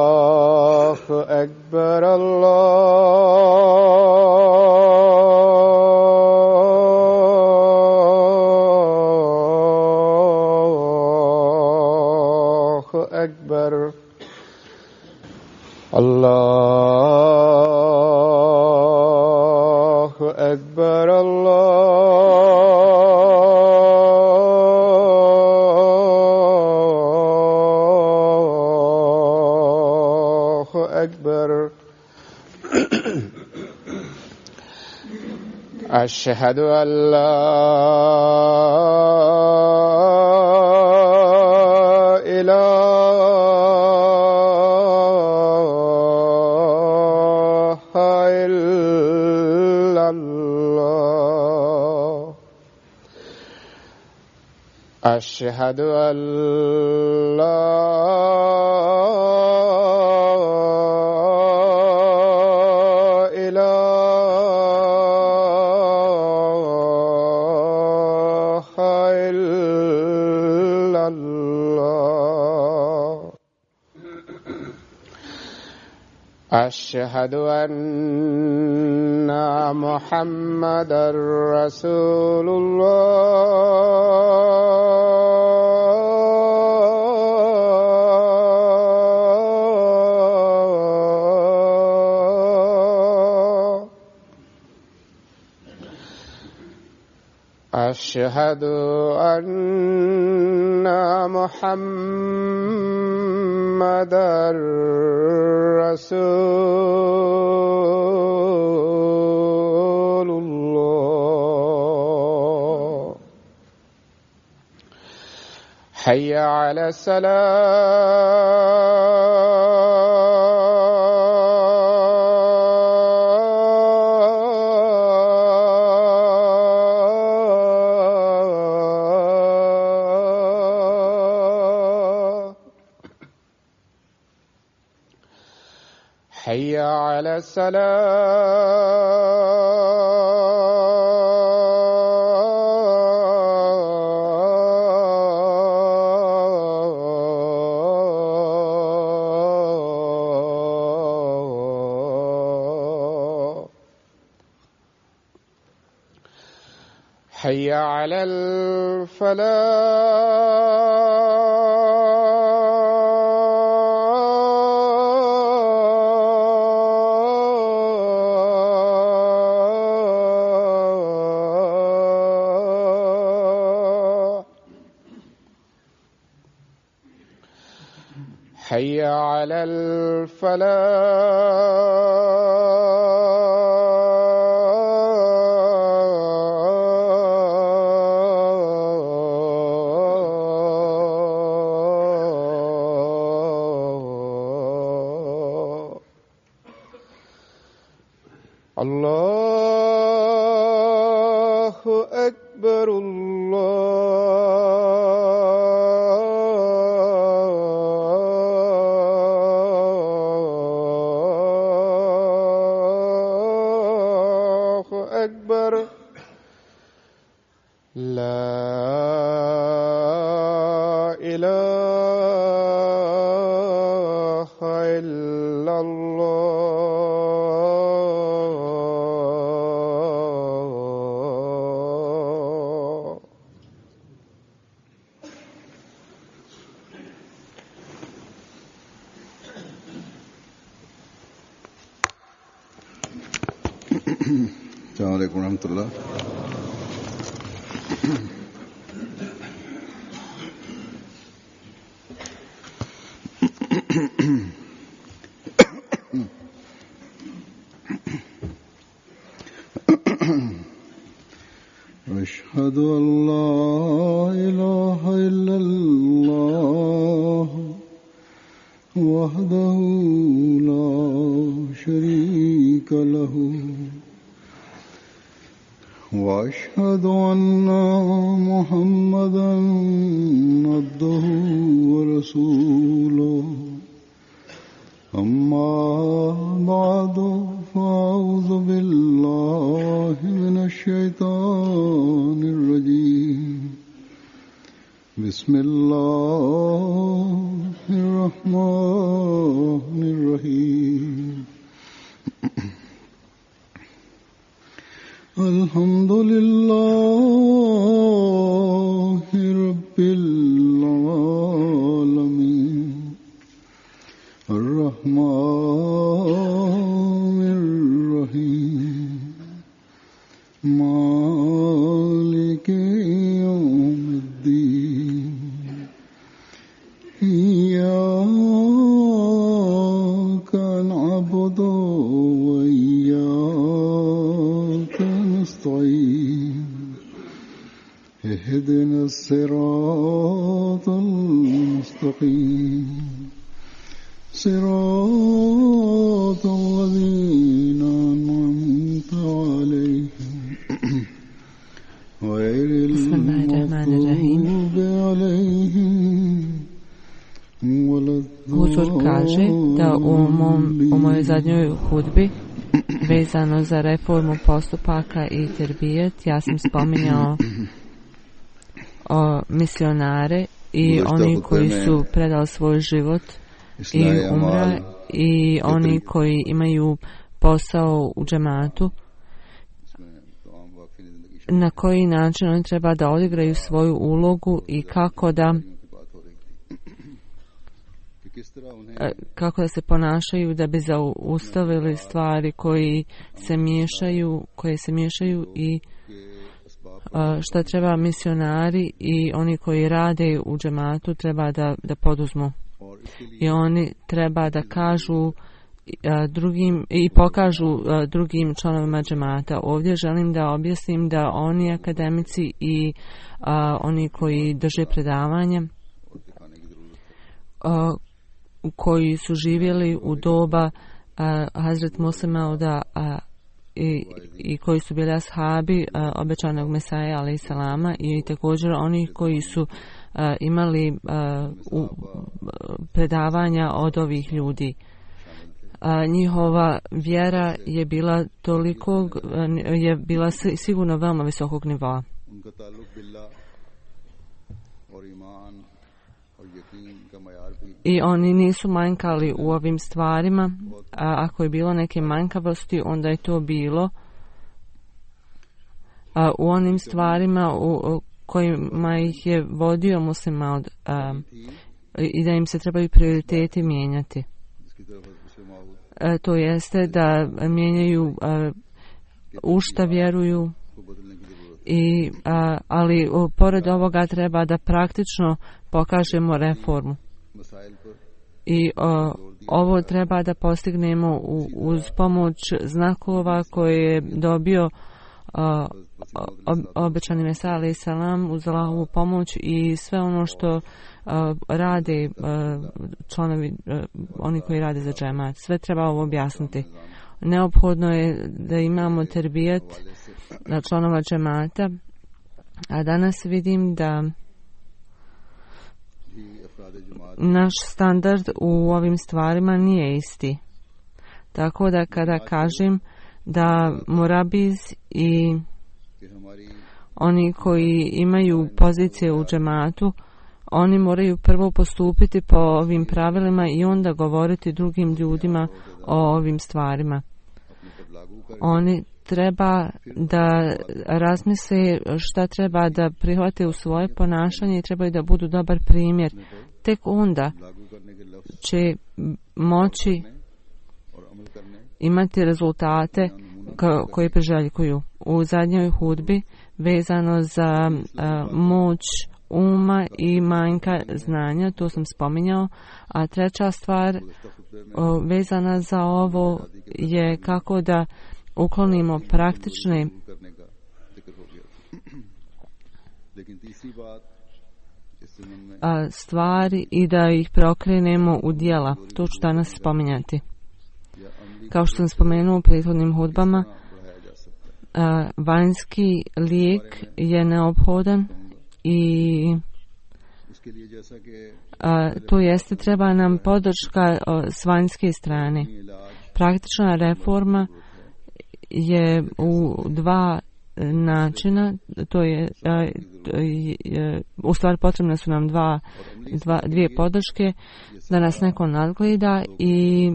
الله أكبر الله أكبر الله أكبر الله أكبر أشهد أن لا إله إلا الله أشهد أن لا إله إلا الله أشهد أن محمدا رسول الله أشهد أن محمدا رسول الله حي على الصلاة حي على الصلاة حي على الفلاح حي على الفلاح الله أكبر الله أكبر لا إله إلا الله السلام عليكم ورحمة الله. أشهد أن لا إله إلا الله وحده لا شريك له وأشهد أن محمدا عبده ورسوله أما بعد فأعوذ بالله من الشيطان الرجيم بسم الله الرحمن الرحيم الحمد لله رب العالمين الرحمن الرحيم مالك يوم الدين إياك نعبد وإياك نستعين اهدنا الصراط المستقيم صراط الذين أنعمت عليهم غير المغضوب عليهم ولا Huzur kaže da u mojoj zadnjoj hudbi vezano za reformu postupaka i terbijet ja sam spominjao misionare i oni koji su predali svoj život i umra i oni koji imaju posao u džematu, na koji način oni treba da odigraju svoju ulogu i kako da se ponašaju da bi zaustavili stvari koje se miješaju i šta treba misionari i oni koji rade u džematu treba da poduzmu. I oni treba da kažu drugim i pokažu drugim članovima džemata. Ovdje želim da objasnim da oni akademici i oni koji drže predavanja koji su živjeli u doba Hazret Muslima Mauda i koji su bili ashabi obećanog Mesaja alejhi selama i također oni koji su imali predavanja od ovih ljudi. Njihova vjera je bila sigurno veoma visokog nivoa. I oni nisu manjkali u ovim stvarima, a ako je bilo neke manjkavosti, onda je to bilo u onim stvarima u kojima ih je vodio Muslim Maud i da im se trebaju prioriteti mijenjati. To jeste da mijenjaju u šta vjeruju, ali pored ovoga treba da praktično pokažemo reformu. I ovo treba da postignemo uz pomoć znakova koje je dobio obećani Mesija alejhi selam uz Allahovu pomoć i sve ono što rade članovi, oni koji rade za džemat. Sve treba ovo objasniti. Neophodno je da imamo terbijet članova džemata, a danas vidim da naš standard u ovim stvarima nije isti. Tako da kada kažem da murabiz i oni koji imaju pozicije u džematu, oni moraju prvo postupiti po ovim pravilima i onda govoriti drugim ljudima o ovim stvarima. Oni treba da razmisle šta treba da prihvate u svoje ponašanje i trebaju da budu dobar primjer. Tek onda će moći imati rezultate koje priželjkuju. U zadnjoj hudbi vezano za moć uma i manjka znanja, to sam spominjao, a treća stvar vezana za ovo je kako da uklonimo praktične stvari i da ih preokrenemo u djela. To ću danas spominjati. Kao što sam spomenuo u prethodnim hudbama, vanjski lijek je neophodan i to jeste treba nam podrška s vanjske strane. Praktična reforma je u dva načina, to je u stvari potrebne su nam dvije podrške, da nas neko nadgleda i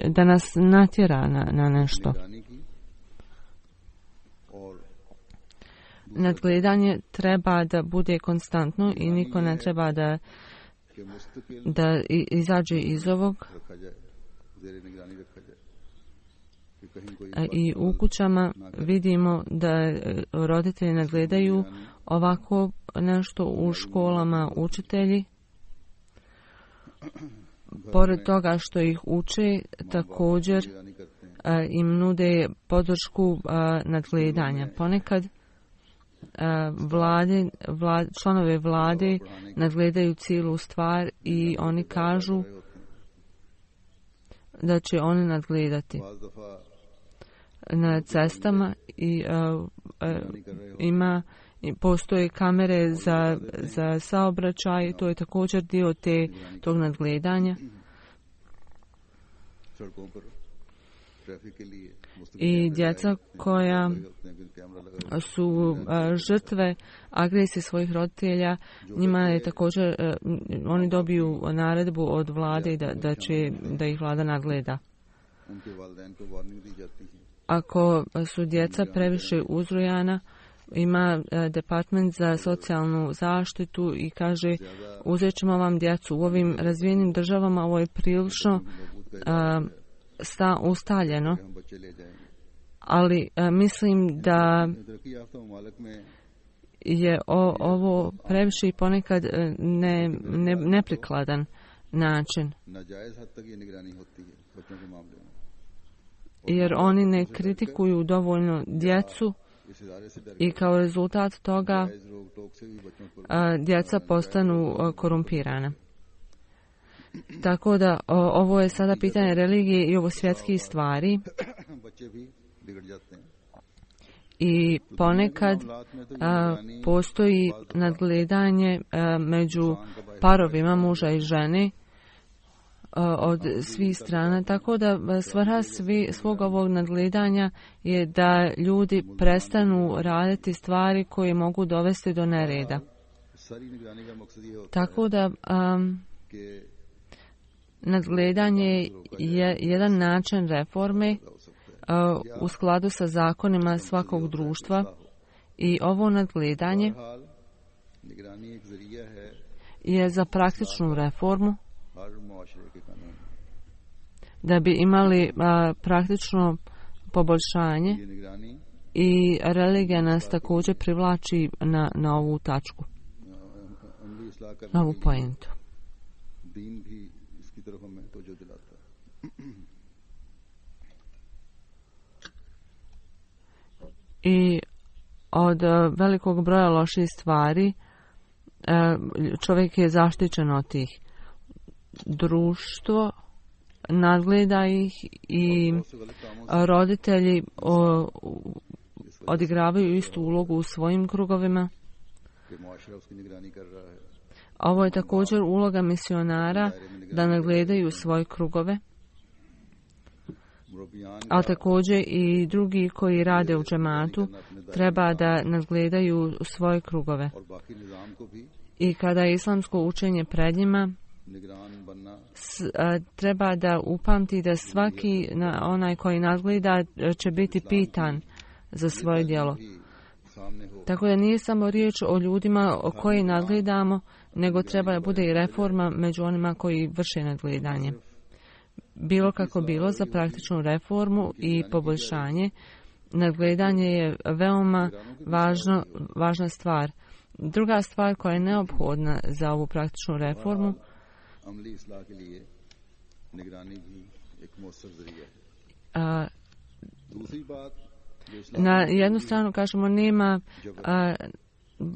da nas natjera na nešto. Nadgledanje treba da bude konstantno i niko ne treba da izađe iz ovog. I u kućama vidimo da roditelji nadgledaju ovako nešto, u školama učitelji. Pored toga što ih uče, također im nude podršku nadgledanja. Ponekad članovi vlade nadgledaju cijelu stvar i oni kažu da će oni nadgledati na cestama i postoje kamere za saobraćaj, to je također dio tog nadgledanja. I djeca koja su žrtve agresije svojih roditelja, njima je također, oni dobiju naredbu od vlade da ih vlada nadgleda. Ako su djeca previše uzrujana, ima department za socijalnu zaštitu i kaže uzet ćemo vam djecu. U ovim razvijenim državama ovo je prilično ustaljeno, ali mislim da je ovo previše i ponekad neprikladan način, jer oni ne kritikuju dovoljno djecu i kao rezultat toga djeca postanu korumpirana. Tako da ovo je sada pitanje religije i ovo svjetskih stvari. I ponekad postoji nadgledanje među parovima muža i žene od svih strana, tako da svrha svog ovog nadgledanja je da ljudi prestanu raditi stvari koje mogu dovesti do nereda. Tako da nadgledanje je jedan način reforme u skladu sa zakonima svakog društva i ovo nadgledanje je za praktičnu reformu, da bi imali praktično poboljšanje, i religija nas također privlači na ovu tačku, na ovu pojentu. I od velikog broja loših stvari čovjek je zaštićen od tih. Društvo nadgleda ih i roditelji odigravaju istu ulogu u svojim krugovima. Ovo je također uloga misionara, da nadgledaju svoje krugove, ali također i drugi koji rade u džematu treba da nadgledaju svoje krugove. I kada je islamsko učenje pred njima, treba da upamti da svaki onaj koji nadgleda će biti pitan za svoje djelo. Tako da nije samo riječ o ljudima o koji nadgledamo, nego treba da bude i reforma među onima koji vrše nadgledanje. Bilo kako bilo, za praktičnu reformu i poboljšanje, nadgledanje je veoma važna stvar. Druga stvar koja je neophodna za ovu praktičnu reformu na jednu stranu kažemo nema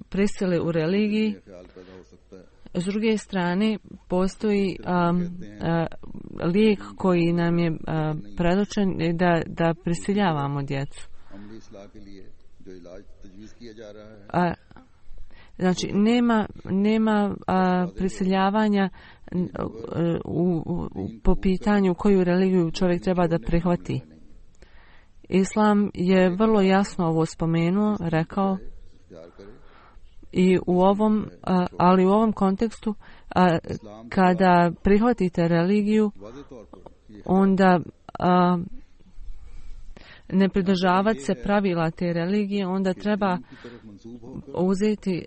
prisile u religiji, s druge strane postoji lijek koji nam je predočen da prisiljavamo djecu. Znači nema prisiljavanja po pitanju koju religiju čovjek treba da prihvati. Islam je vrlo jasno ovo spomenuo, rekao, i ali u ovom kontekstu, kada prihvatite religiju, onda ne pridržavati se pravila te religije, onda treba uzeti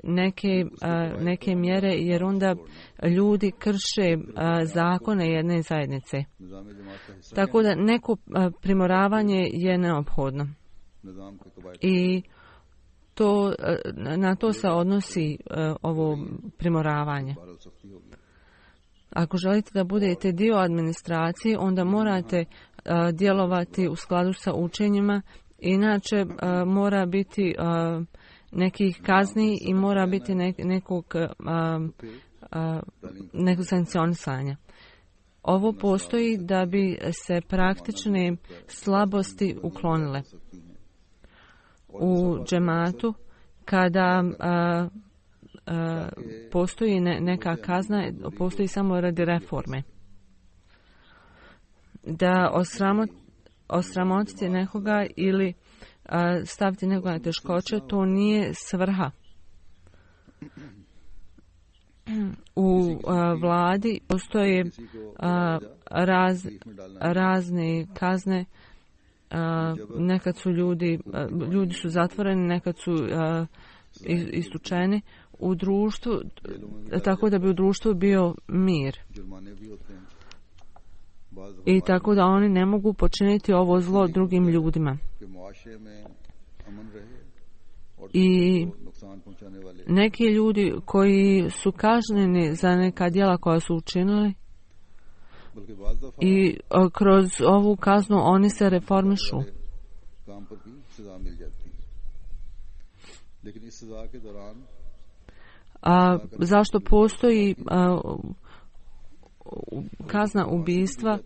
neke mjere, jer onda ljudi krše zakone jedne zajednice. Tako da neko primoravanje je neophodno. I na to se odnosi ovo primoravanje. Ako želite da budete dio administracije, onda morate djelovati u skladu sa učenjima, inače mora biti nekih kazni i mora biti nekog sankcionisanja. Ovo postoji da bi se praktične slabosti uklonile. U džematu, kada postoji neka kazna, postoji samo radi reforme. Da osramotiti nekoga ili staviti nekoga na teškoće, to nije svrha. U vladi postoje razne kazne. Nekad su ljudi su zatvoreni, nekad su istučeni u društvu, tako da bi u društvu bio mir. I tako da oni ne mogu počiniti ovo zlo drugim ljudima. I neki ljudi koji su kažnjeni za neka djela koja su učinili, i kroz ovu kaznu oni se reformišu. Zašto postoji kazna ubijstva?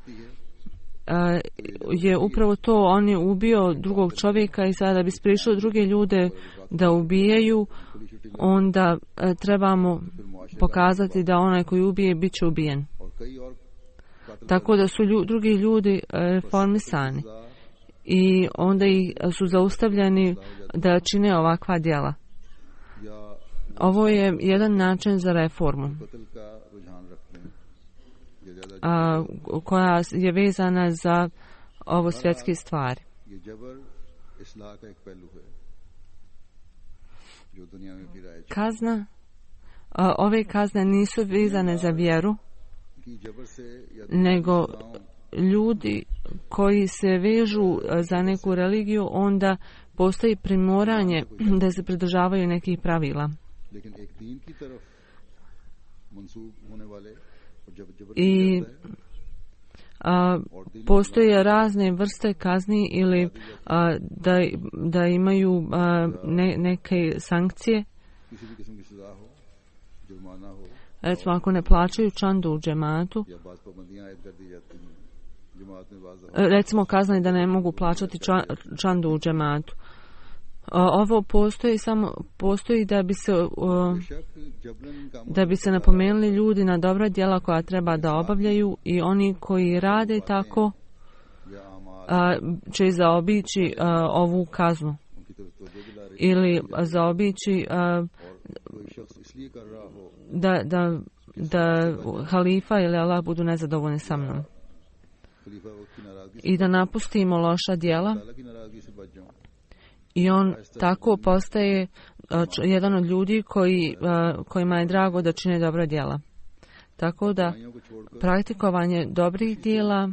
Je upravo to, on je ubio drugog čovjeka i sada da bi spriječio druge ljude da ubijaju, onda trebamo pokazati da onaj koji ubije bit će ubijen. Tako da su drugi ljudi reformisani i onda su zaustavljeni da čine ovakva djela. Ovo je jedan način za reformu koja je vezana za ovo svjetske stvari. Ove kazne nisu vezane za vjeru, nego ljudi koji se vežu za neku religiju, onda postoji primoranje da se pridržavaju nekih pravila. I postoje razne vrste kazni ili da imaju neke sankcije. Recimo, ako ne plaćaju čandu u džematu, recimo kazna je da ne mogu plaćati čandu u džematu. Ovo postoji da bi se napomenuli ljudi na dobra djela koja treba da obavljaju, i oni koji rade tako će zaobići ovu kaznu ili zaobići da halifa ili Allah budu nezadovoljni sa mnom i da napustimo loša djela, i on tako postaje jedan od ljudi kojima je drago da čine dobra djela. Tako da praktikovanje dobrih djela,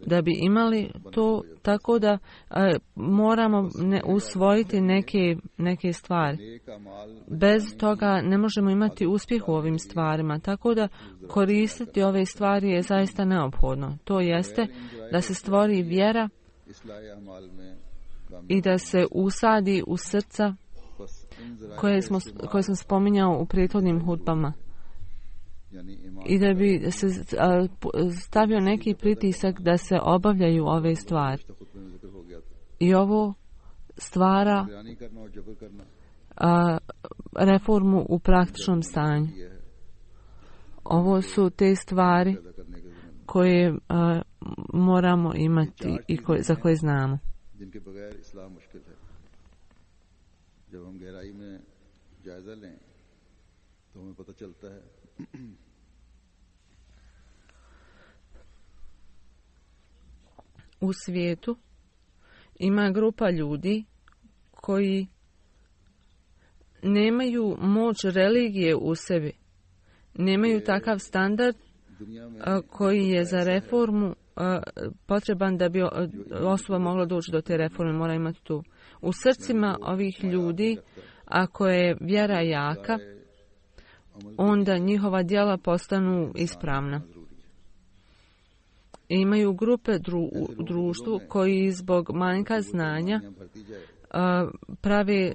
da bi imali to, tako da moramo usvojiti neke stvari. Bez toga ne možemo imati uspjeh u ovim stvarima, tako da koristiti ove stvari je zaista neophodno. To jeste da se stvori vjera i da se usadi u srca koje sam spominjao u prethodnim hudbama, i da bi se stavio neki pritisak da se obavljaju ove stvari. I ovo stvara reformu u praktičnom stanju. Ovo su te stvari koje moramo imati i za koje znamo. जिनके बगैर इस्लाह मुश्किल है। जब हम गहराई में जायजा लें तो हमें पता चलता है U svijetu ima grupa ljudi koji nemaju moć religije u sebi, nemaju takav standard koji je za reformu potreban da bi osoba mogla doći do te reforme, mora imati tu. U srcima ovih ljudi, ako je vjera jaka, onda njihova djela postanu ispravna. Imaju grupe u društvu koji zbog manjka znanja prave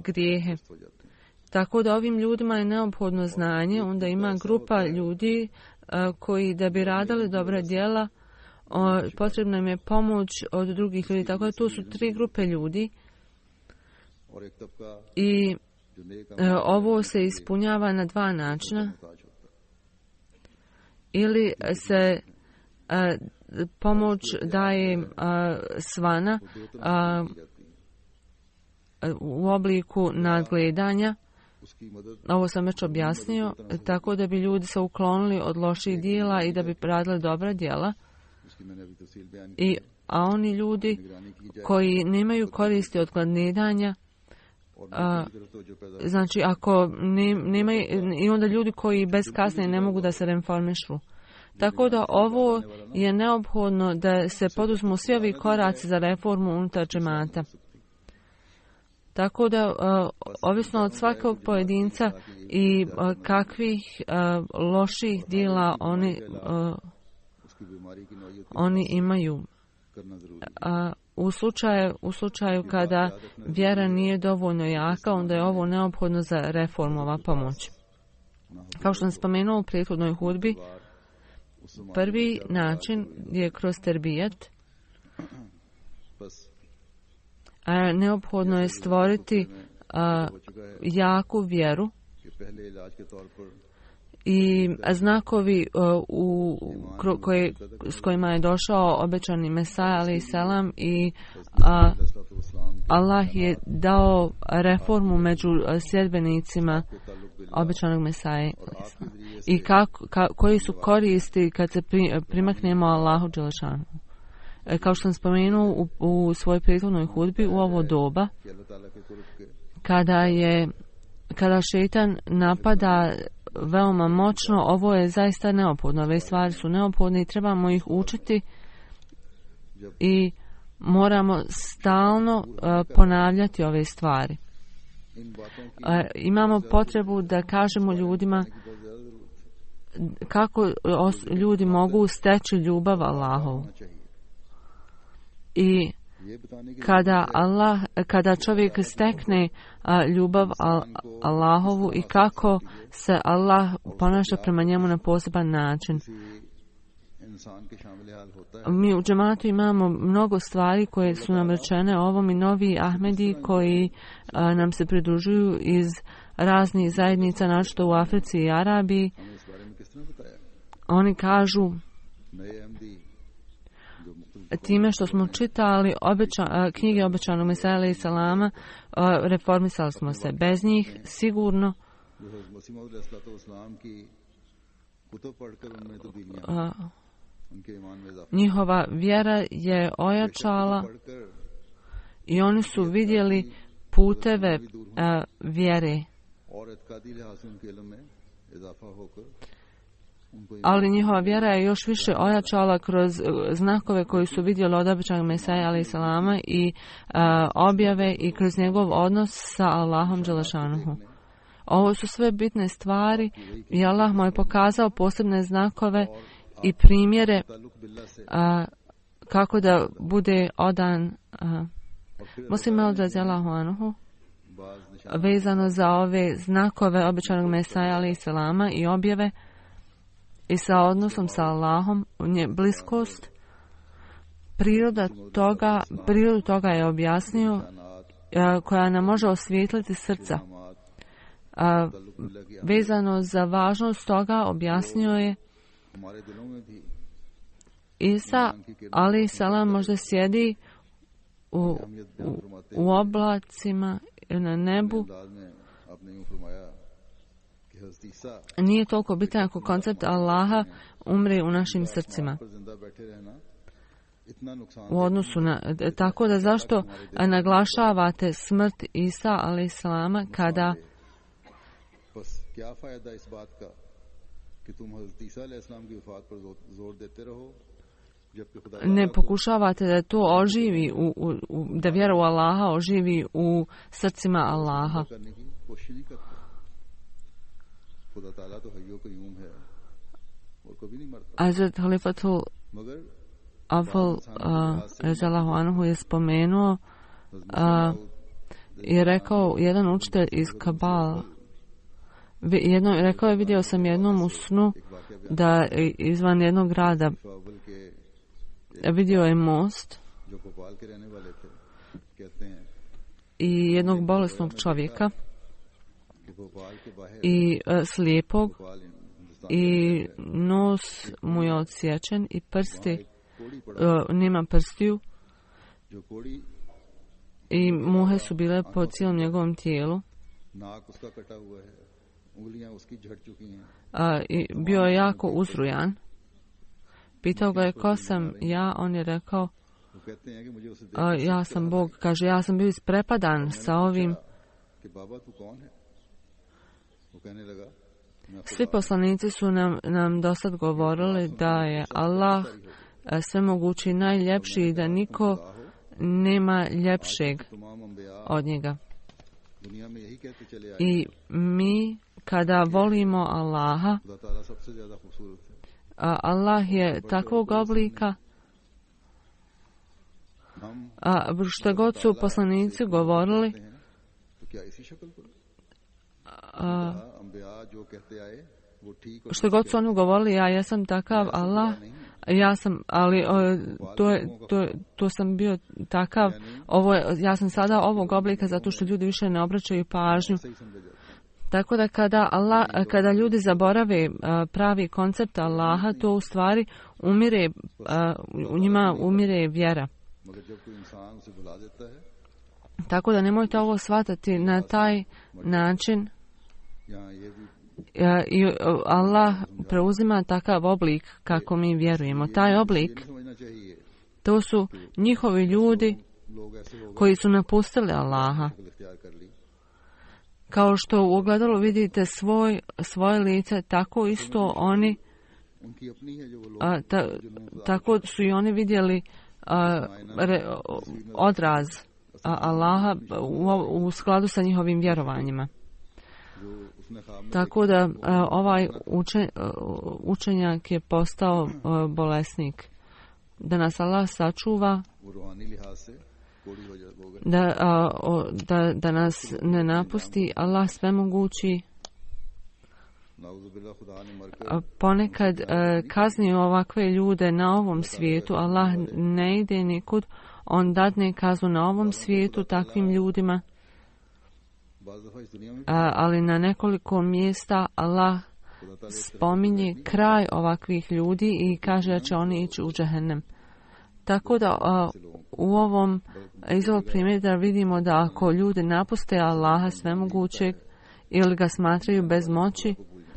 grijehe. Tako da ovim ljudima je neophodno znanje, onda ima grupa ljudi koji da bi radili dobra djela, potrebna im je pomoć od drugih ljudi. Tako da tu su 3 grupe ljudi i ovo se ispunjava na 2 načina. Ili se pomoć daje svana u obliku nadgledanja. Ovo sam već objasnio, tako da bi ljudi se uklonili od loših djela i da bi radili dobra djela. A oni ljudi koji nemaju koristi od nadgledanja, znači ako nemaju, i onda ljudi koji bez kasne ne mogu da se reformišu. Tako da ovo je neophodno da se poduzmu svi ovi koraci za reformu unutar džemata. Tako da, ovisno od svakog pojedinca i kakvih loših djela oni imaju. U slučaju kada vjera nije dovoljno jaka, onda je ovo neophodno za reformu, ova pomoć. Kao što sam spomenuo u prethodnoj hudbi, prvi način je kroz terbijat. Neophodno je stvoriti jaku vjeru i znakovi s kojima je došao obećani Mesaja alejhi selam i Allah je dao reformu među sljedbenicima obećanog Mesaje i koji su koristi kad se primaknemo Allahu dželešanu. Kao što sam spomenuo u svojoj prethodnoj hudbi, u ovo doba kada šejtan napada veoma moćno, ovo je zaista neophodno. Ove stvari su neophodne i trebamo ih učiti i moramo stalno ponavljati ove stvari. Imamo potrebu da kažemo ljudima kako ljudi mogu steći ljubav Allahovu. I kada čovjek stekne ljubav Allahovu i kako se Allah ponaša prema njemu na poseban način. Mi u džematu imamo mnogo stvari koje su nam rečene o ovom i novi Ahmedi koji nam se pridružuju iz raznih zajednica, našto u Africi i Arabiji. Oni kažu time što smo čitali knjige obećanog Mesaja alejhi selama, reformisali smo se. Bez njih sigurno njihova vjera je ojačala i oni su vidjeli puteve vjere. Ali njihova vjera je još više ojačala kroz znakove koji su vidjeli od obećanog Mesaja alejhi selama i objave i kroz njegov odnos sa Allahom dželešanuhu. Ovo su sve bitne stvari i Allah mu je pokazao posebne znakove i primjere kako da bude odan Muslim Maud radijallahu anhu vezano za ove znakove obećanog Mesaja alejhi selama i objave i sa odnosom sa Allahom, bliskost, prirodu toga je objasnio koja nam može osvijetliti srca. Vezano za važnost toga objasnio je Isa alejhi selam možda sjedi u oblacima na nebu. Nije toliko bitan ako koncept Allaha umre u našim srcima. U odnosu na, tako da zašto naglašavate smrt Isa alejhi selama kada ne pokušavate da to oživi, da vjera u Allaha oživi u srcima Allaha? Hazrat Halifatul Afal Rezalahu Anhu je spomenuo i rekao jedan učitelj iz Kabala, rekao je, vidio sam jednom u snu da izvan jednog grada vidio je most i jednog bolesnog čovjeka i slijepog i nos mu je odsječen i prsti, nema prstiju i muhe su bile po cijelom njegovom tijelu. I bio je jako uzrujan. Pitao ga je ko sam ja, on je rekao ja sam Bog. Kaže, ja sam bio isprepadan sa ovim. Svi poslanici su nam dosad govorili da je Allah svemogući, najljepši i da niko nema ljepšeg od njega. I mi kada volimo Allaha, Allah je takvog oblika, što god su poslanici govorili, što god su oni govorili, ja jesam takav Allah, ja sam, ali to sam bio takav, ja sam sada ovog oblika zato što ljudi više ne obraćaju pažnju. Tako da kada ljudi zaborave pravi koncept Allaha, to u stvari u njima umire vjera. Tako da nemojte ovo shvatati na taj način. I Allah preuzima takav oblik kako mi vjerujemo. Taj oblik, to su njihovi ljudi koji su napustili Allaha. Kao što u ogledalu vidite svoje lice, tako isto oni, tako su i oni vidjeli odraz Allaha u skladu sa njihovim vjerovanjima. Tako da ovaj učenjak je postao bolesnik. Da nas Allah sačuva, da nas ne napusti. Allah svemogući ponekad kazni ovakve ljude na ovom svijetu. Allah ne ide nikud, on dadne kaznu na ovom svijetu takvim ljudima. Ali na nekoliko mjesta Allah spominje kraj ovakvih ljudi i kaže da će oni ići u džehennem. Tako da iz ovog primjera vidimo da ako ljudi napuste Allaha svemogućeg ili ga smatraju bez moći,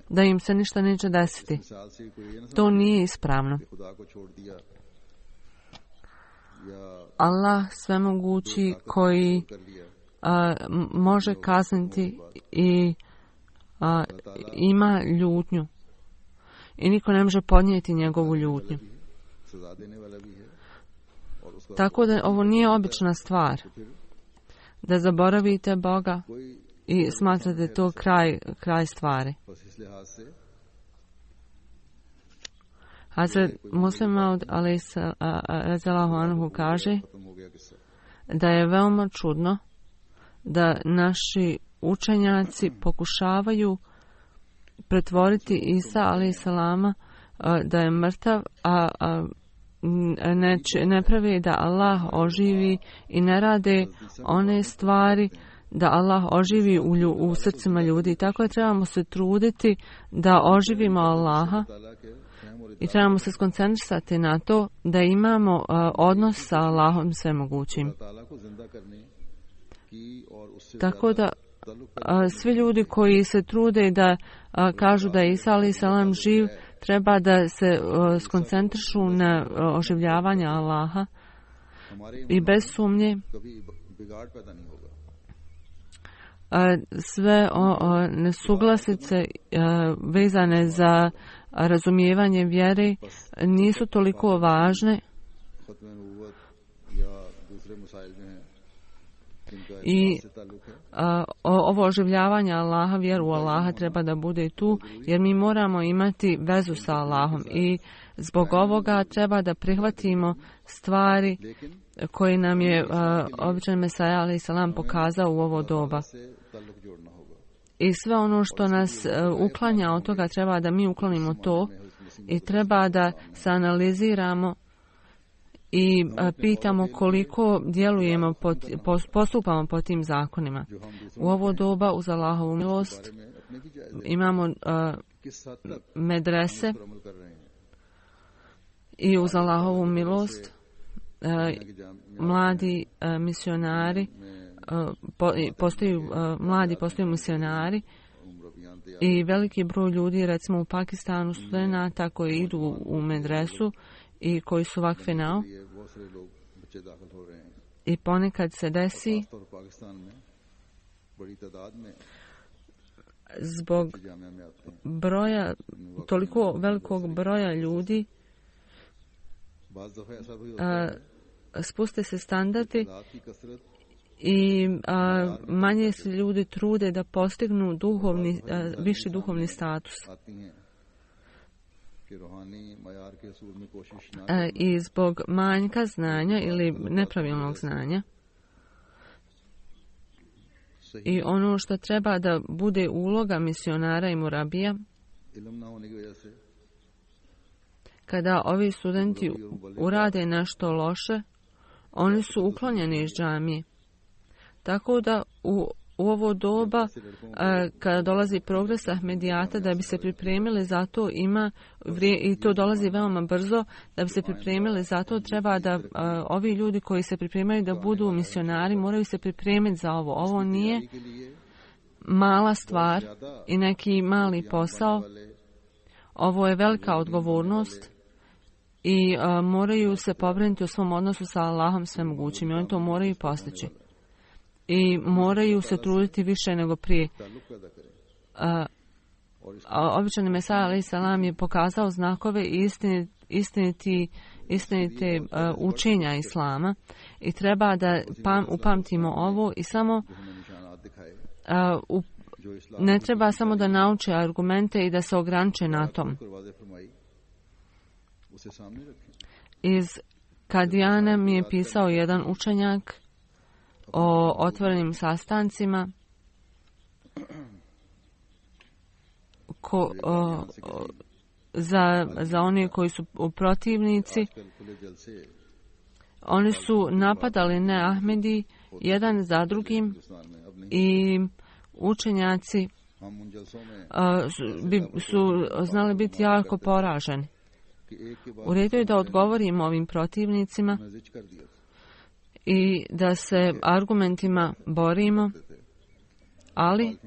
da im se ništa neće desiti. To nije ispravno. Allah svemogući koji može kazniti i ima ljutnju. I niko ne može podnijeti njegovu ljutnju. Tako da ovo nije obična stvar. Da zaboravite Boga i smatrate to kraj stvari. Hazrat Muslim Maud Rezalahu Anhu kaže da je veoma čudno da naši učenjaci pokušavaju pretvoriti Isa alejhi selama da je mrtav, a ne pravi da Allah oživi i ne rade one stvari da Allah oživi u srcima ljudi. Tako je trebamo se truditi da oživimo Allaha I trebamo se skoncentrisati na to da imamo odnos sa Allahom svemogućim. Tako da svi ljudi koji se trude da kažu da je Isa alejhi selam živ, treba da se skoncentrišu na oživljavanje Allaha i bez sumnje sve nesuglasice vezane za razumijevanje vjere nisu toliko važne i ovo oživljavanje Allaha, vjeru u Allaha treba da bude tu, jer mi moramo imati vezu sa Allahom i zbog ovoga treba da prihvatimo stvari koje nam je običan Mesaja alejhi selam pokazao u ovo doba. I sve ono što nas uklanja od toga treba da mi uklonimo to i treba da se analiziramo i pitamo koliko djelujemo, postupamo po tim zakonima. U ovo doba uz Allahovu milost imamo medrese i uz Allahovu milost mladi misionari postaju misionari i veliki broj ljudi, recimo u Pakistanu, studenata koji idu u medresu i koji su vakfenao. I ponekad se desi zbog broja, toliko velikog broja ljudi, spuste se standardi i manje se ljudi trude da postignu viši duhovni status. I zbog manjka znanja ili nepravilnog znanja. I ono što treba da bude uloga misionara i murabija, kada ovi studenti urade nešto loše, oni su uklonjeni iz džamije. Tako da u ovo doba, kada dolazi progres Ahmedijata, da bi se pripremili za to i to dolazi veoma brzo, da bi se pripremili za to, treba da ovi ljudi koji se pripremaju da budu misionari, moraju se pripremiti za ovo. Ovo nije mala stvar i neki mali posao. Ovo je velika odgovornost i moraju se pobrinuti o svom odnosu sa Allahom svemogućim i oni to moraju postići. I moraju se truditi više nego prije. Običani Mesaja alejhi selam je pokazao znakove istinite učenja Islama i treba da upamtimo ovo i samo ne treba samo da nauče argumente i da se ograniče na tom. Iz Kadijana mi je pisao jedan učenjak o otvorenim sastancima za one koji su protivnici. Oni su napadali ne Ahmedi jedan za drugim i učenjaci su znali biti jako poraženi. U redu je da odgovorimo ovim protivnicima i da se argumentima borimo, ali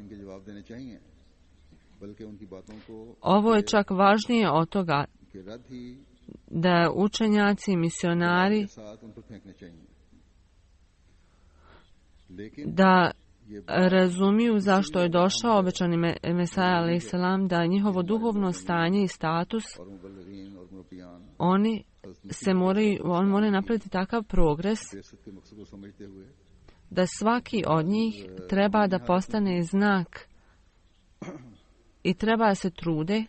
ovo je čak važnije od toga da učenjaci, misionari, da razumiju zašto je došao obećani Mesaja alejhi selam, da njihovo duhovno stanje i status, oni moraju napraviti takav progres da svaki od njih treba da postane znak i treba da se trude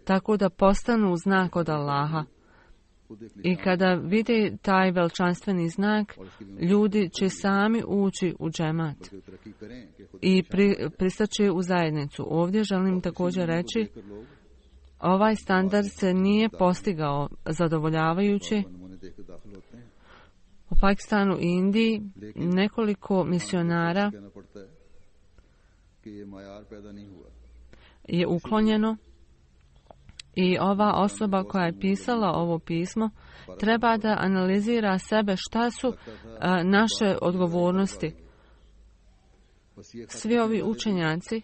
tako da postanu znak od Allaha. I kada vide taj veličanstveni znak, ljudi će sami ući u džemat i pristaće u zajednicu. Ovdje želim također reći, ovaj standard se nije postigao zadovoljavajuće. U Pakistanu i Indiji nekoliko misionara je uklonjeno I ova osoba koja je pisala ovo pismo treba da analizira sebe šta su naše odgovornosti. Svi ovi učenjaci,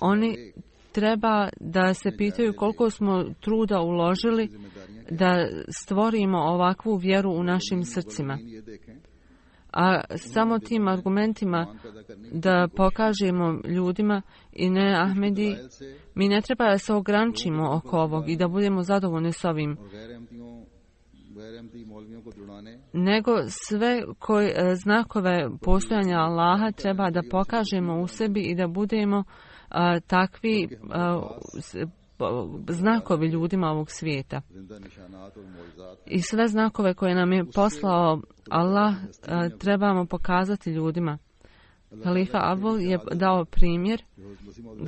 oni treba da se pitaju koliko smo truda uložili da stvorimo ovakvu vjeru u našim srcima. A samo tim argumentima da pokažemo ljudima i ne Ahmedi, mi ne treba da se ograničimo oko ovog i da budemo zadovoljni s ovim, nego sve znakove postojanja Allaha treba da pokažemo u sebi i da budemo takvi znakovi ljudima ovog svijeta. I sve znakove koje nam je poslao Allah trebamo pokazati ljudima. Halifa Abul je dao primjer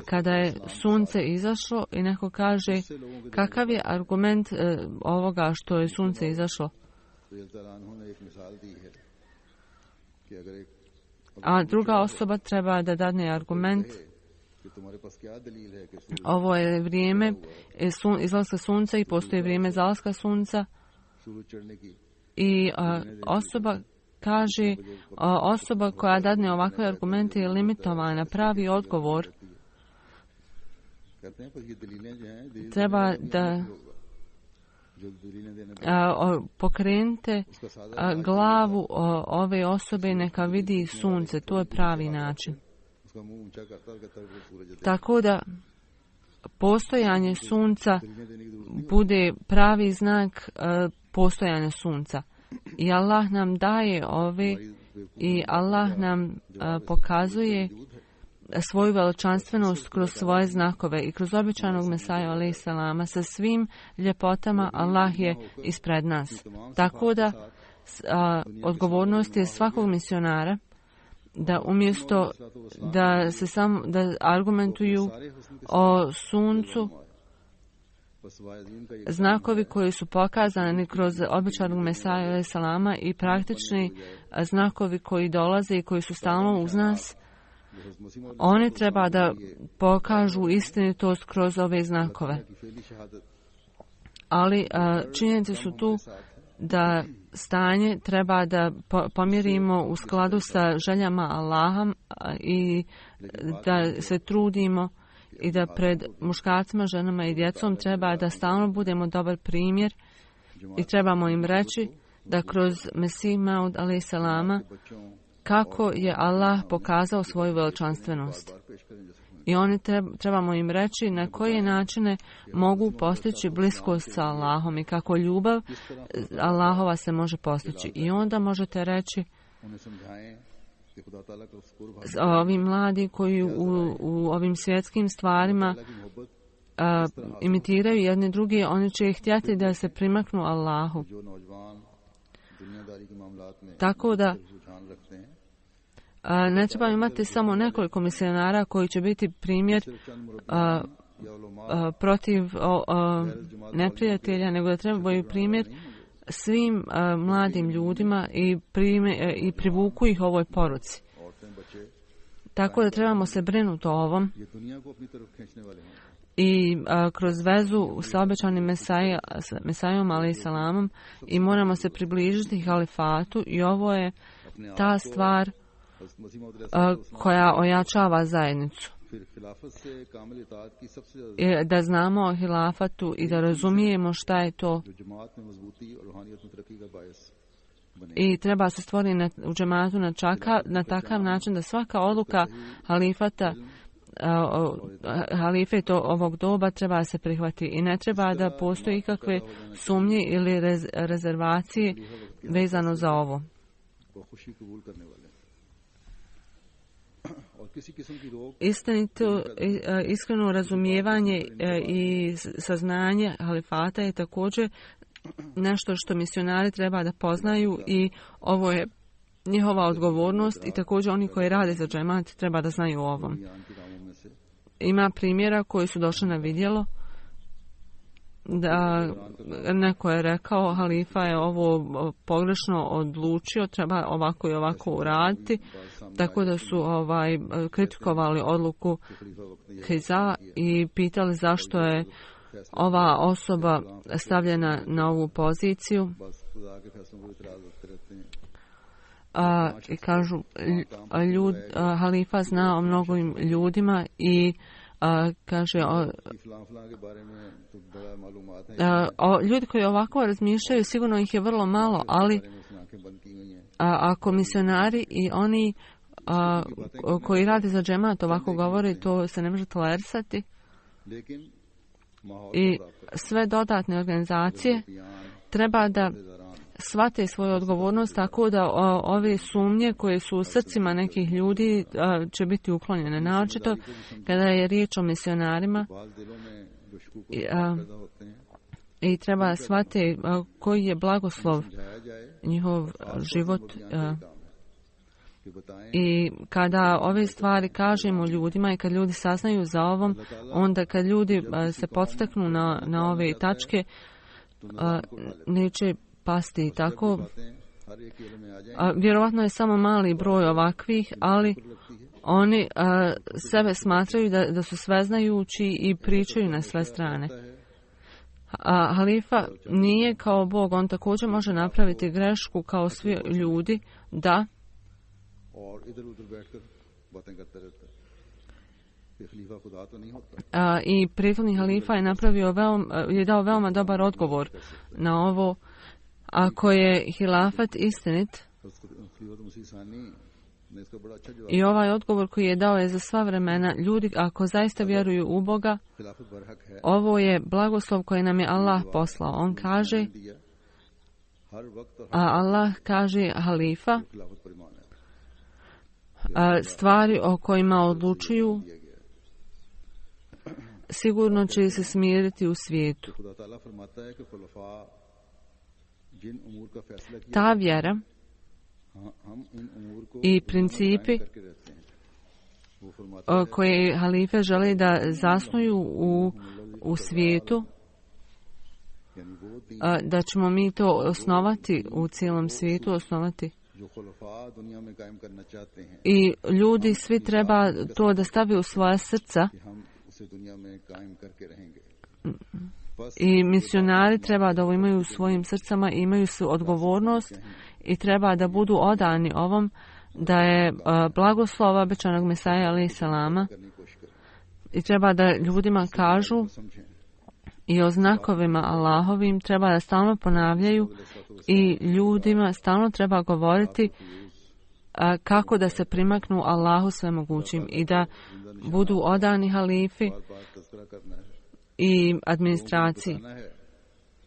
kada je sunce izašlo i neko kaže kakav je argument ovoga što je sunce izašlo. A druga osoba treba da dadne argument. Ovo je vrijeme izlaska sunca i postoji vrijeme zalaska sunca. I osoba kaže, osoba koja dadne ovakve argumente je limitovana. Pravi odgovor treba da pokrenete glavu ove osobe neka vidi sunce. To je pravi način. Tako da postojanje sunca bude pravi znak postojanja sunca. I Allah nam daje ove i Allah nam pokazuje svoju veličanstvenost kroz svoje znakove i kroz običajnog Mesaju alejhi selama sa svim ljepotama Allah je ispred nas. Tako da odgovornost je svakog misionara da umjesto da se samo da argumentuju o suncu, znakovi koji su pokazani kroz običajnog Mesaju alejhi selama i praktični znakovi koji dolaze i koji su stalno uz nas, oni treba da pokažu istinitost kroz ove znakove. Ali činjenice su tu da stanje treba da pomjerimo u skladu sa željama Allaha i da se trudimo i da pred muškarcima, ženama i djecom treba da stalno budemo dobar primjer i trebamo im reći da kroz Mesih Maud alejhi selama kako je Allah pokazao svoju veličanstvenost. I oni trebamo im reći na koje načine mogu postići bliskost sa Allahom i kako ljubav Allahova se može postići. I onda možete reći ovi mladi koji u ovim svjetskim stvarima imitiraju jedni drugi, oni će htjeti da se primaknu Allahu. Tako da ne treba imati samo nekoliko misionara koji će biti primjer protiv neprijatelja, nego da trebaju primjer svim mladim ljudima i privuku ih ovoj poruci. Tako da trebamo se brinuti o ovom i kroz vezu sa obećanim Mesajom alejhi selamom i moramo se približiti halifatu i ovo je ta stvar koja ojačava zajednicu. Da znamo o hilafatu i da razumijemo šta je to. I treba se stvoriti u džematu na takav način da svaka odluka halifata, halife ovog doba treba se prihvati i ne treba da postoji ikakve sumnje ili rezervacije vezano za ovo. Iskreno razumijevanje i saznanje halifata je također nešto što misionari treba da poznaju i ovo je njihova odgovornost i također oni koji rade za džemat treba da znaju o ovom. Ima primjera koji su došli na vidjelo da neko je rekao halifa je ovo pogrešno odlučio, treba ovako i ovako uraditi, tako da su kritikovali odluku Hiza i pitali zašto je ova osoba stavljena na ovu poziciju, बस खुदा के फैसलों को इतराज रखते रहते हैं i kažu halifa zna o mnogim ljudima i kaže कि फलां फलां के बारे में तो बड़ा मालूमात है ljudi koji ovako razmišljaju sigurno ih je vrlo malo, ali बारे में उसने आंखें बंद की हुई हैं ako misionari i oni koji rade za džemat ovako govore, to se ne može tolerisati. लेकिन माहौल I sve dodatne organizacije treba da shvate svoju odgovornost tako da ove sumnje koje su u srcima nekih ljudi će biti uklonjene. Naročito kada je riječ o misionarima बाल दिलों में जो शकूक पैदा होते हैं i treba shvate koji je blagoslov समझाया जाए njihov život कि बताएं i kada ove stvari kažemo ljudima i kad ljudi saznaju za ovom, onda kad ljudi se podstaknu na ove tačke, neće pasti i tako. बातें हर एक के इल्म में आ जाएं Vjerovatno je samo mali broj ovakvih, ali oni sebe smatraju da su sveznajući i pričaju na sve strane. Halifa nije kao Bog, on također može napraviti grešku kao svi ljudi, da और इधर उधर बैठकर बातें करता रहता है ये खलीफा खुदा तो नहीं होता i prethodni halifa je dao veoma dobar odgovor na ovo. Ako je hilafat istinit, खलीफा मसीह सानी ने इसका बड़ा अच्छा जवाब i ovaj odgovor koji je dao je za sva vremena, ljudi ako zaista vjeruju u Boga, खिलाफत बरहक है ovo je blagoslov koji nam je Allah poslao. On kaže, दिया हर वक्त और a Allah kaže halifa, खिलाफत पर ईमान है stvari o kojima odlučuju दिया गया sigurno će se smiriti u svijetu. खुदा ताला फरमाता है कि खुलफा जिन उमूर का फैसला किया Ta vjera हम इन उमूर को i principi करके रहते हैं वो फरमाता koje halife žele da zasnuju u svijetu, यानी वो दीन da ćemo mi to osnovati u cijelom svijetu, osnovati. जो खुलफा दुनिया में कायम करना चाहते हैं I ljudi svi treba to da stavi u svoja srca कि हम उसे दुनिया में कायम करके रहेंगे बस i misionari treba da ovo imaju u svojim srcama i imaju su odgovornost i treba da budu odani ovom da je blagoslova obećanog Mesaja alaih salama करने की कोशिश करें i treba da ljudima kažu समझें i o znakovima Allahovim treba da stalno ponavljaju i ljudima stalno treba govoriti kako da se primaknu Allahu svemogućim i da budu odani halifi बार तज़किरा करना है i administraciji. कहना है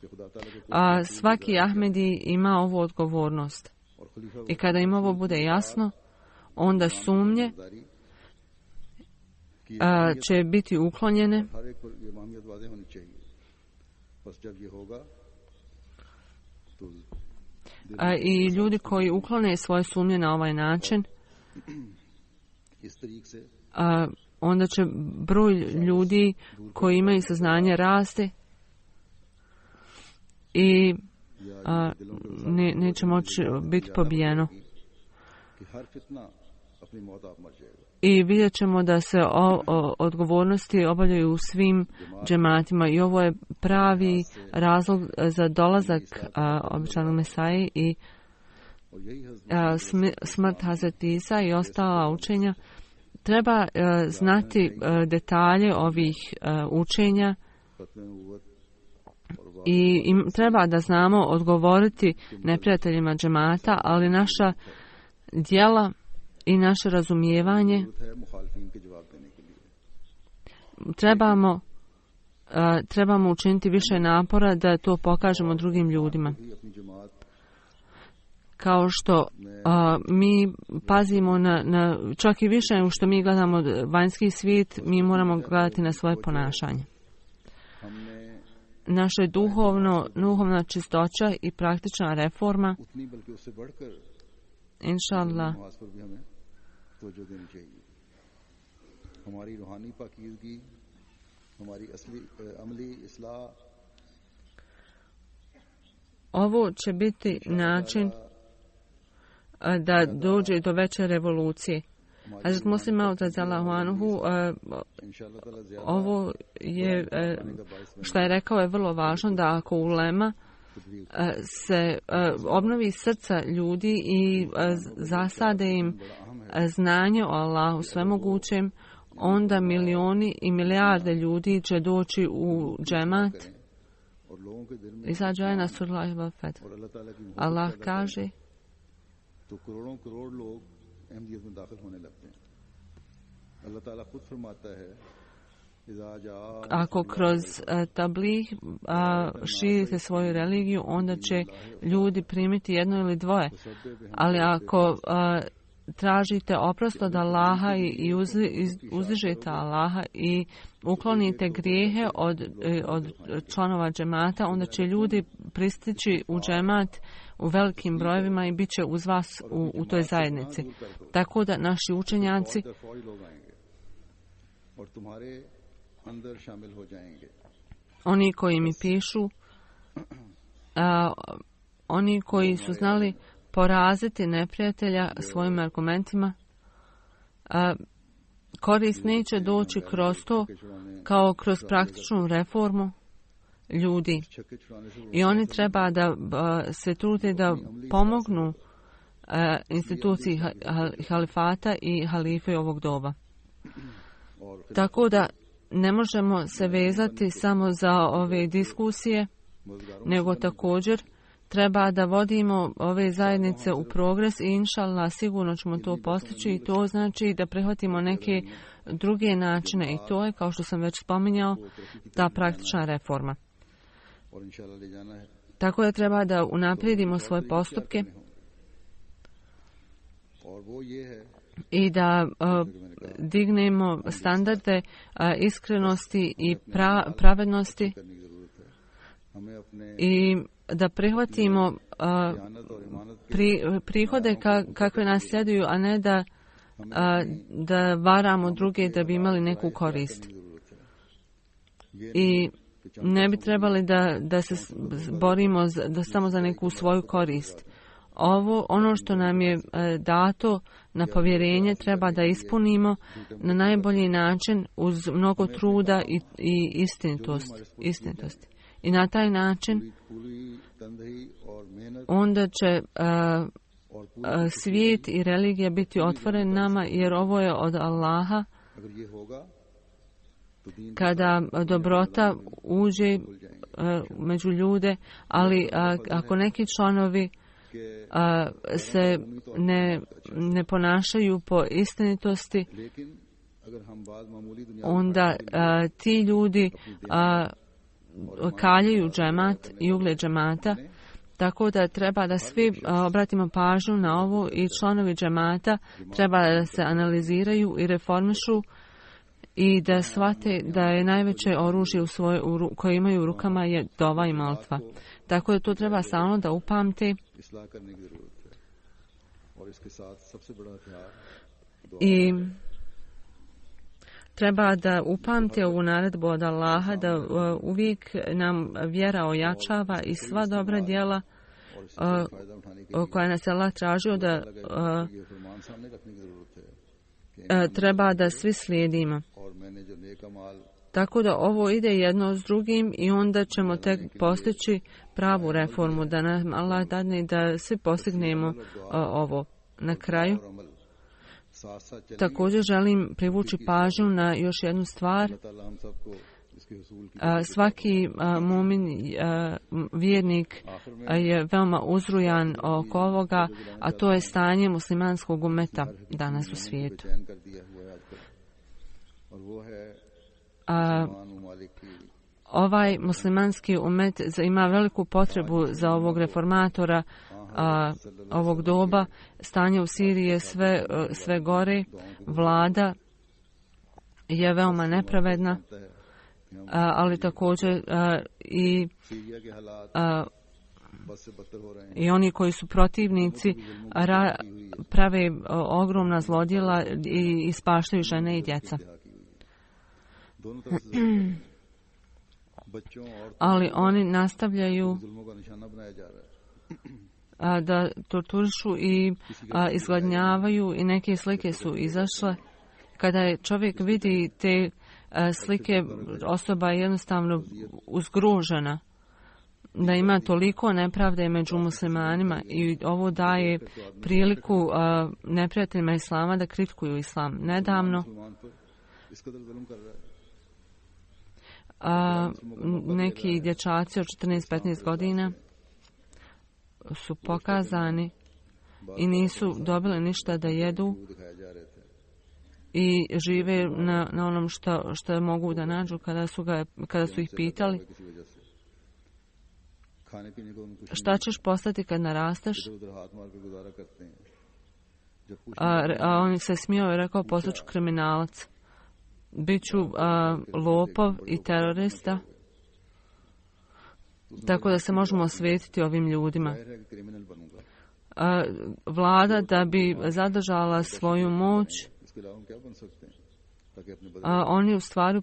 कि खुदा ताला के A svaki Ahmedi ima ovu odgovornost. और खलीफा I kada im ovo bude jasno, onda sumnje वफादारी će biti uklonjene हर एक पर ये मामियत वाज़ेह होनी चाहिए बस जब ये होगा तो i ljudi koji uklone svoje sumnje na ovaj način, इस तरीक से onda će broj ljudi koji imaju saznanje raste i neće moći biti pobijeno. कि हर फितना अपनी मौत आप मर जाएगा I vidjet ćemo da se odgovornosti obavljaju u svim džematima i ovo je pravi razlog za dolazak obećanog Mesaje i और यही smrt Hazreti Isa i ostala učenja. Treba znati detalje ovih učenja खत्म नबूवत i treba da znamo odgovoriti neprijateljima džemata, ali naša djela i naše razumijevanje है मुखालफीन के जवाब देने के लिए trebamo učiniti više napora da to pokažemo drugim ljudima. भी अपनी जमात Kao što mi pazimo na čak i više nego što mi gledamo vanjski svijet, mi moramo gledati na svoje ponašanje. हमने Naša duhovna čistoća i praktična reforma, उतनी बल्कि उससे बढ़कर inša Allah, नमाज पर भी हमें तवज्जो देनी चाहिए हमारी रूहानी पाकीज़गी हमारी असली अमली इस्लाह ovo će biti način da dođe do veće revolucije. Hazrat Muslim Maud radijallahu anhu, ovo je, što je rekao, je vrlo važno, da ako ulema se obnovi srca ljudi i zasade im znanje o Allahu svemogućem, onda milioni i milijarde ljudi će doći u džemat. Iza džajna surlahi wal fed. Allah kaže, ako kroz tablih širite svoju religiju, onda će ljudi primiti jedno ili dvoje. Ali ako tražite oprost od Allaha i uzdižete Allaha i uklonite grijehe od članova džemata, onda će ljudi pristići u džemat u velikim brojevima i bit će uz vas u toj zajednici. Tako da naši učenjaci oni koji mi pišu, oni koji su znali poraziti neprijatelja svojim argumentima, korist neće doći kroz to kao kroz praktičnu reformu ljudi. I oni treba da se trude da pomognu instituciji halifata i halife ovog doba. Tako da ne možemo se vezati samo za ove diskusije, nego također treba da vodimo ove zajednice u progres i inšallah sigurno ćemo to postići, i to znači da prihvatimo neke druge načine, i to je, kao što sam već spominjao, ta praktična reforma. Tako da treba da unaprijedimo svoje postupke i da dignemo standarde iskrenosti i pravednosti i da prihvatimo prihode kakve nas sljeduju, a ne da varamo druge da bi imali neku korist. I ne bi trebali da se borimo samo za neku svoju korist. Ono što nam je dato na povjerenje treba da ispunimo na najbolji način uz mnogo truda i istinitosti. I na taj način onda će svijet i religija biti otvoren nama, jer ovo je od Allaha. Kada dobrota uđe među ljude, ali ako neki članovi se ne ponašaju po istinitosti, onda ti ljudi kaljaju džemat i ugled džemata, tako da treba da svi obratimo pažnju na ovo i članovi džemata treba da se analiziraju i reformišu i da shvate da je najveće oružje koje imaju u rukama je dova i molitva. Tako da to treba stalno da upamte i treba da upamte ovu naredbu od Allaha, da uvijek nam vjera ojačava i sva dobra djela koja nas Allah tražio da treba da svi slijedimo. Tako da ovo ide jedno s drugim i onda ćemo tek postići pravu reformu, da nam Allah dadne da svi postignemo ovo. Na kraju također želim privući pažnju na još jednu stvar. Svaki mumin, vjernik je veoma uzrujan oko ovoga, a to je stanje muslimanskog umeta danas u svijetu. Ovaj muslimanski umet ima veliku potrebu za ovog reformatora ovog doba. Stanje u Siriji je sve gore, vlada je veoma nepravedna, ali također i oni koji su protivnici prave ogromna zlodjela i ispaštaju žene i djeca. Ali oni nastavljaju da torturišu i izgladnjavaju i neke slike su izašle. Kada je čovjek vidi te slike, osoba je jednostavno uzgružena da ima toliko nepravde među muslimanima i ovo daje priliku neprijateljima islama da kritikuju islam. Nedavno neki dječaci od 14-15 godina su pokazani i nisu dobili ništa da jedu i žive na onom što mogu da nađu kada su ih pitali šta ćeš postati kad narasteš, a on se smijao i rekao postaću kriminalac, biću lopov i terorista, tako da se možemo osvetiti ovim ljudima. Vlada da bi zadržala svoju moć, oni u stvari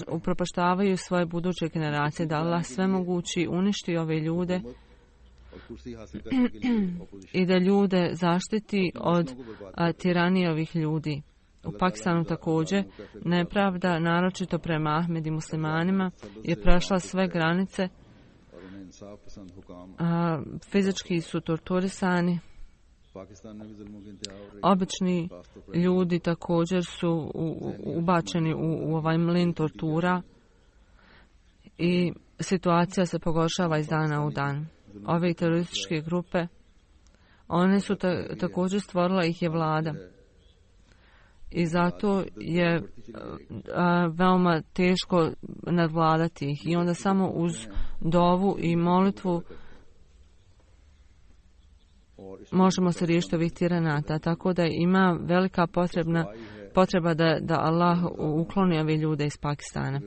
upropaštavaju svoje buduće generacije, da Allah sve mogući uništi ove ljude i da ljude zaštiti od tiranije ovih ljudi. U Pakistanu također nepravda, naročito prema Ahmed i muslimanima, je prešla sve granice. Fizički su torturisani. Obični ljudi također su ubačeni u ovaj mlin tortura i situacija se pogoršava iz dana u dan. Ove terorističke grupe, one su također stvorila ih je vlada. I zato je veoma teško nadvladati ih. I onda samo uz dovu i molitvu možemo se riješiti ovih tiranata. Tako da ima velika potreba da Allah ukloni ove ljude iz Pakistana.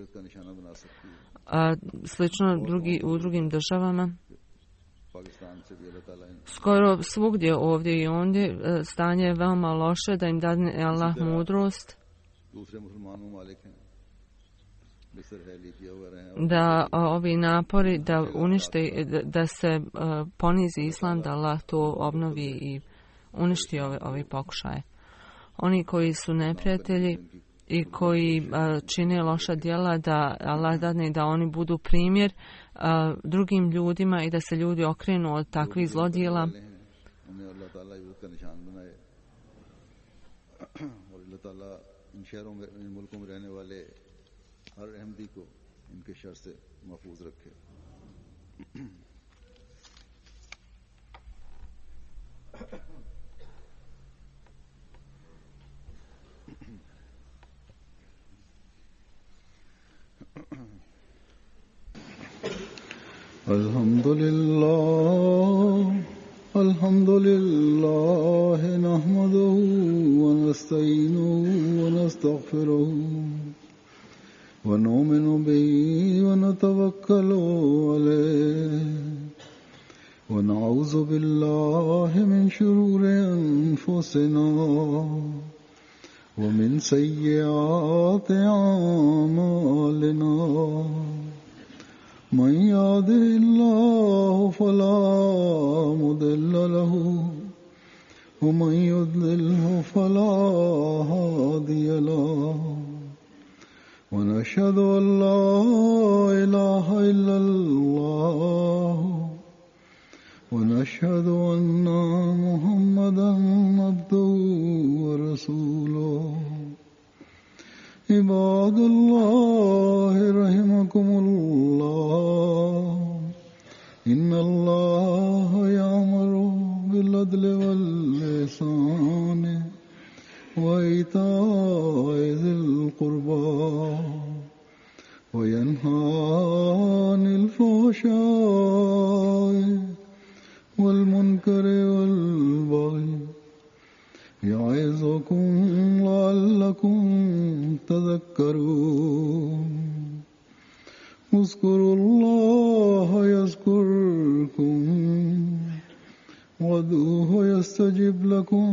Slično u drugim državama. Skoro svugdje ovdje i ondje stanje je veoma loše, da im dadne Allah mudrost, da ovi napori da unište, da se ponizi islam, da Allah to obnovi i uništi ovi pokušaje. Oni koji su neprijatelji i koji čine loša djela, da Allah dadne da oni budu primjer drugim ljudima i da se ljudi okrenu od takvih zlodjela. Alhamdulillah nahmaduhu wa nasta'inuhu wa nastaghfiruhu wa nu'minu bihi wa natawakkalu alayhi wa na'udhu billahi min shururi anfusina wa min sayyiati a'malina. من يهده الله فلا مضل له ومن يضلله فلا هادي له ونشهد أن لا إله إلا الله ونشهد أن محمدا عبده ورسوله. عباد الله رحمكم الله إن الله يأمر بالعدل والإحسان وإيتاء ذي القربى وينهى عن الفحشاء والمنكر والبغي يعظكم لعلكم تذكرون. اذكروا الله يذكركم وادعوه يستجب لكم